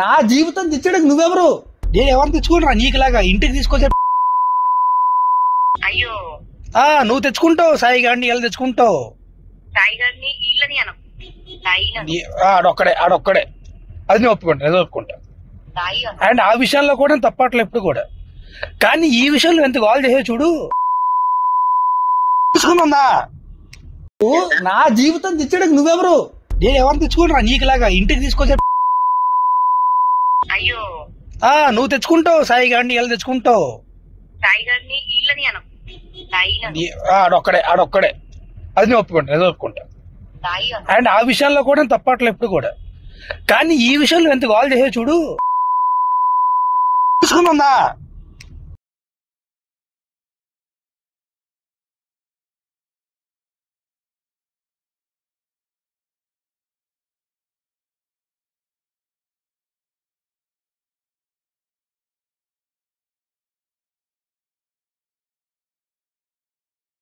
నా జీవితం తెచ్చడానికి నువ్వెవరు? నేను ఎవరు తెచ్చుకుంటా నీకులాగా ఇంటికి తీసుకొచ్చే? అయ్యో నువ్వు తెచ్చుకుంటావు, సాయి గారిని ఎలా తెచ్చుకుంటావు? సాయి గారిని ఇళ్ళని అను ఆడొక్కడే అది నేను ఒప్పుకుంటా సాయి అండ్ ఆ విషయాల్లో కూడా తప్పట్లే ఎప్పుడు కూడా. కానీ ఈ విషయంలో ఎంత కాల్ చేసే చూడు తీసుకుందా. నా జీవితం తెచ్చడానికి నువ్వెవరు? నేను ఎవరు తెచ్చుకుంటా నీకులాగా ఇంటికి తీసుకొచ్చే? అయ్యో నువ్వు తెచ్చుకుంటావు, సాయి గారిని ఎలా తెచ్చుకుంటావు? సాయి గారిని ఇళ్ళని అను ఆడొక్కడే అది నేను ఒప్పుకుంటా సాయి అండ్ ఆ విషయాల్లో కూడా తప్పట్లే ఎప్పుడు కూడా. కానీ ఈ విషయంలో ఎంత కాల్ చేసే చూడు తీసుకుందా.